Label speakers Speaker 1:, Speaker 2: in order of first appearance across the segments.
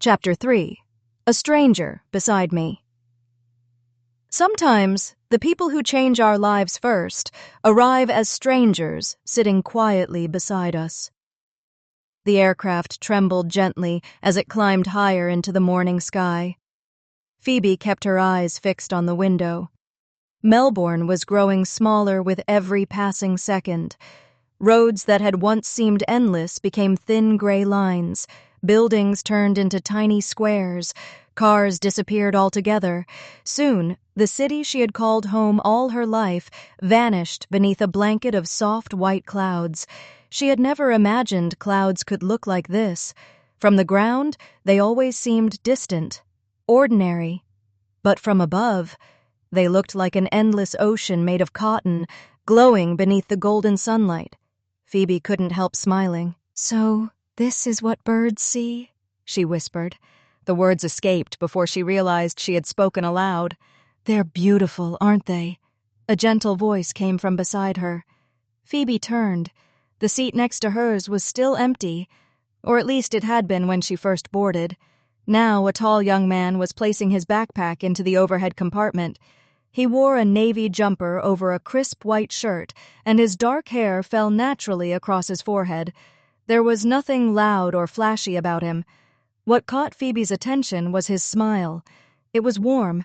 Speaker 1: Chapter 3. A Stranger Beside Me. Sometimes, the people who change our lives first arrive as strangers sitting quietly beside us. The aircraft trembled gently as it climbed higher into the morning sky. Phoebe kept her eyes fixed on the window. Melbourne was growing smaller with every passing second. Roads that had once seemed endless became thin gray lines. Buildings turned into tiny squares. Cars disappeared altogether. Soon, the city she had called home all her life vanished beneath a blanket of soft white clouds. She had never imagined clouds could look like this. From the ground, they always seemed distant, ordinary. But from above, they looked like an endless ocean made of cotton, glowing beneath the golden sunlight. Phoebe couldn't help smiling. "So, this is what birds see?" she whispered. The words escaped before she realized she had spoken aloud. "They're beautiful, aren't they?" A gentle voice came from beside her. Phoebe turned. The seat next to hers was still empty, or at least it had been when she first boarded. Now a tall young man was placing his backpack into the overhead compartment. He wore a navy jumper over a crisp white shirt, and his dark hair fell naturally across his forehead. There was nothing loud or flashy about him. What caught Phoebe's attention was his smile. It was warm,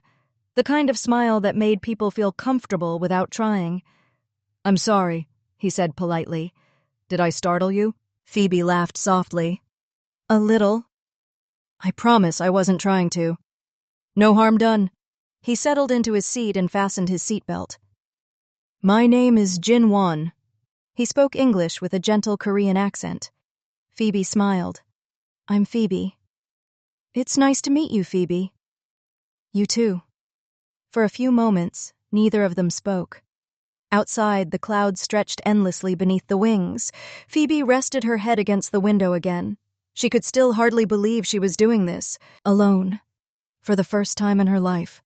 Speaker 1: the kind of smile that made people feel comfortable without trying. "I'm sorry," he said politely. "Did I startle you?" Phoebe laughed softly. "A little." "I promise I wasn't trying to." "No harm done." He settled into his seat and fastened his seatbelt. "My name is Jin Won." He spoke English with a gentle Korean accent. Phoebe smiled. "I'm Phoebe." "It's nice to meet you, Phoebe." "You too." For a few moments, neither of them spoke. Outside, the clouds stretched endlessly beneath the wings. Phoebe rested her head against the window again. She could still hardly believe she was doing this, alone, for the first time in her life.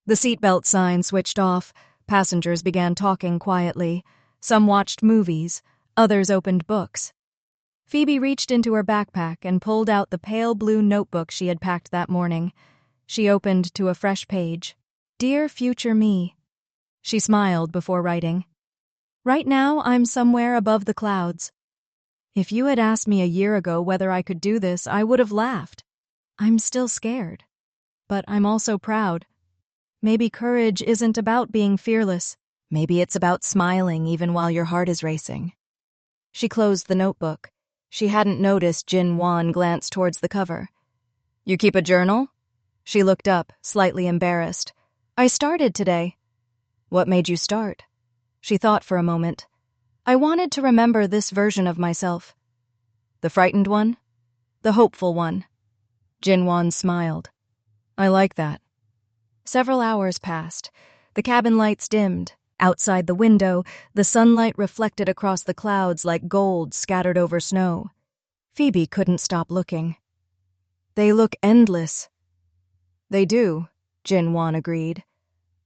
Speaker 1: The seatbelt sign switched off. Passengers began talking quietly. Some watched movies, others opened books. Phoebe reached into her backpack and pulled out the pale blue notebook she had packed that morning. She opened to a fresh page. "Dear future me." She smiled before writing. "Right now, I'm somewhere above the clouds. If you had asked me a year ago whether I could do this, I would have laughed. I'm still scared, but I'm also proud. Maybe courage isn't about being fearless. Maybe it's about smiling even while your heart is racing." She closed the notebook. She hadn't noticed Jin Won glance towards the cover. "You keep a journal?" She looked up, slightly embarrassed. "I started today." "What made you start?" She thought for a moment. "I wanted to remember this version of myself." "The frightened one?" "The hopeful one." Jin Won smiled. "I like that." Several hours passed. The cabin lights dimmed. Outside the window, the sunlight reflected across the clouds like gold scattered over snow. Phoebe couldn't stop looking. "They look endless." "They do," Jin Won agreed.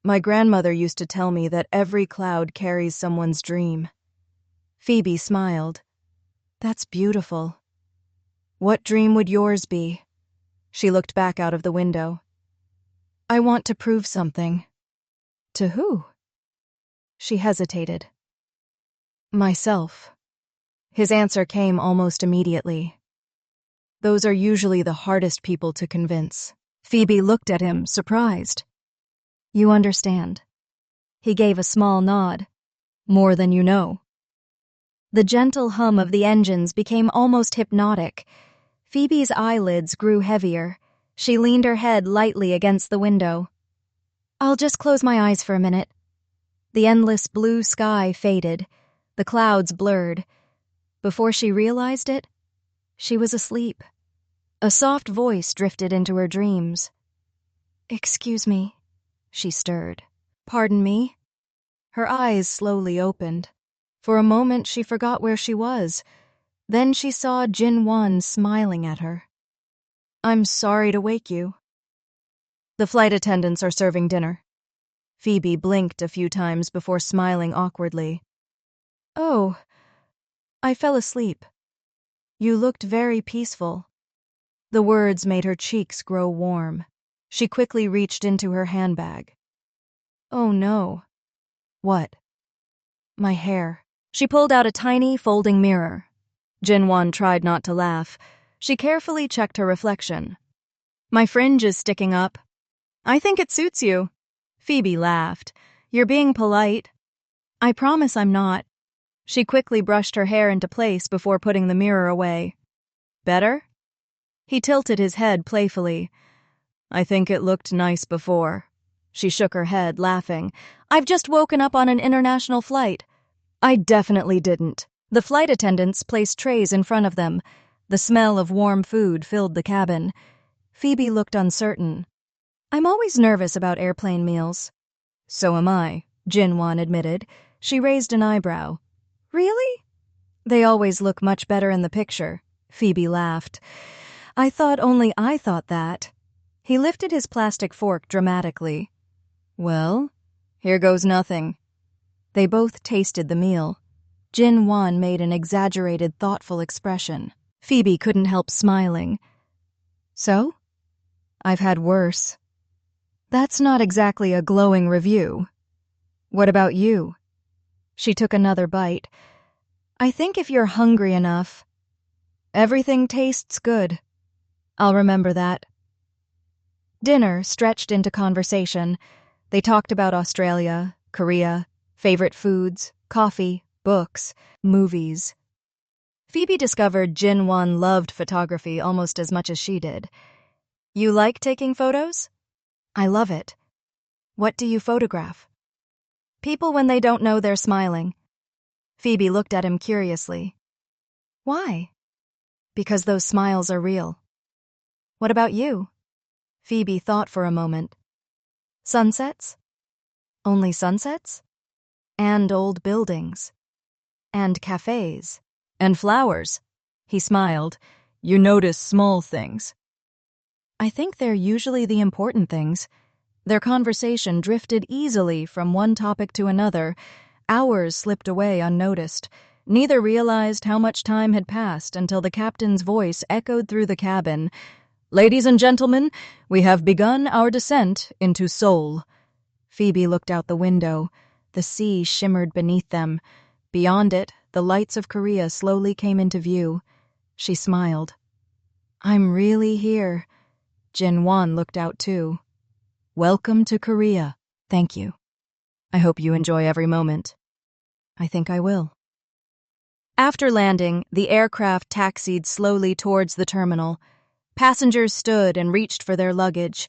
Speaker 1: "My grandmother used to tell me that every cloud carries someone's dream." Phoebe smiled. "That's beautiful." "What dream would yours be?" She looked back out of the window. "I want to prove something." "To who?" She hesitated. "Myself." His answer came almost immediately. "Those are usually the hardest people to convince." Phoebe looked at him, surprised. "You understand." He gave a small nod. "More than you know." The gentle hum of the engines became almost hypnotic. Phoebe's eyelids grew heavier. She leaned her head lightly against the window. "I'll just close my eyes for a minute." The endless blue sky faded. The clouds blurred. Before she realized it, she was asleep. A soft voice drifted into her dreams. "Excuse me," she stirred. "Pardon me?" Her eyes slowly opened. For a moment she forgot where she was. Then she saw Jin Won smiling at her. "I'm sorry to wake you." "The flight attendants are serving dinner." Phoebe blinked a few times before smiling awkwardly. "Oh, I fell asleep. You looked very peaceful." The words made her cheeks grow warm. She quickly reached into her handbag. Oh no. What? My hair. She pulled out a tiny folding mirror. Jinwon tried not to laugh. She carefully checked her reflection. My fringe is sticking up. I think it suits you. Phoebe laughed. You're being polite. I promise I'm not. She quickly brushed her hair into place before putting the mirror away. Better? He tilted his head playfully. I think it looked nice before. She shook her head, laughing. I've just woken up on an international flight. I definitely didn't. The flight attendants placed trays in front of them. The smell of warm food filled the cabin. Phoebe looked uncertain. I'm always nervous about airplane meals. So am I, Jinwon admitted. She raised an eyebrow. Really? They always look much better in the picture. Phoebe laughed. I thought only I thought that. He lifted his plastic fork dramatically. Well, here goes nothing. They both tasted the meal. Jinwon made an exaggerated, thoughtful expression. Phoebe couldn't help smiling. So? I've had worse. That's not exactly a glowing review. What about you? She took another bite. I think if you're hungry enough. Everything tastes good. I'll remember that. Dinner stretched into conversation. They talked about Australia, Korea, favorite foods, coffee, books, movies. Phoebe discovered Jinwon loved photography almost as much as she did. You like taking photos? I love it. What do you photograph? People when they don't know they're smiling. Phoebe looked at him curiously. Why? Because those smiles are real. What about you? Phoebe thought for a moment. Sunsets? Only sunsets? And old buildings. And cafes. And flowers. He smiled. You notice small things. I think they're usually the important things. Their conversation drifted easily from one topic to another. Hours slipped away unnoticed. Neither realized how much time had passed until the captain's voice echoed through the cabin. Ladies and gentlemen, we have begun our descent into Seoul. Phoebe looked out the window. The sea shimmered beneath them. Beyond it, the lights of Korea slowly came into view. She smiled. I'm really here. Jinwon looked out too. Welcome to Korea. Thank you. I hope you enjoy every moment. I think I will. After landing, the aircraft taxied slowly towards the terminal. Passengers stood and reached for their luggage.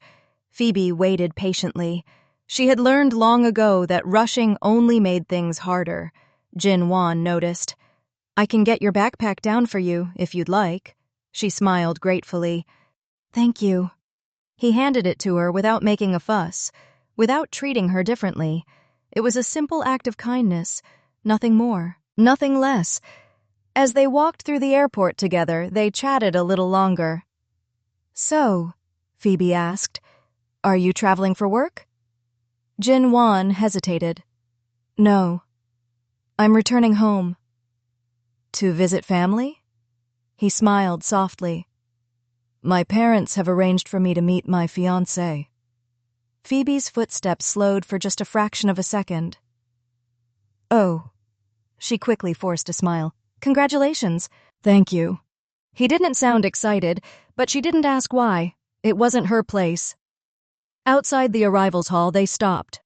Speaker 1: Phoebe waited patiently. She had learned long ago that rushing only made things harder. Jinwon noticed. I can get your backpack down for you, if you'd like. She smiled gratefully. Thank you. He handed it to her without making a fuss, without treating her differently. It was a simple act of kindness. Nothing more, nothing less. As they walked through the airport together, they chatted a little longer. So, Phoebe asked, are you traveling for work? Jinwon hesitated. No. I'm returning home. To visit family? He smiled softly. My parents have arranged for me to meet my fiancé. Phoebe's footsteps slowed for just a fraction of a second. Oh. She quickly forced a smile. Congratulations. Thank you. He didn't sound excited, but she didn't ask why. It wasn't her place. Outside the arrivals hall, they stopped.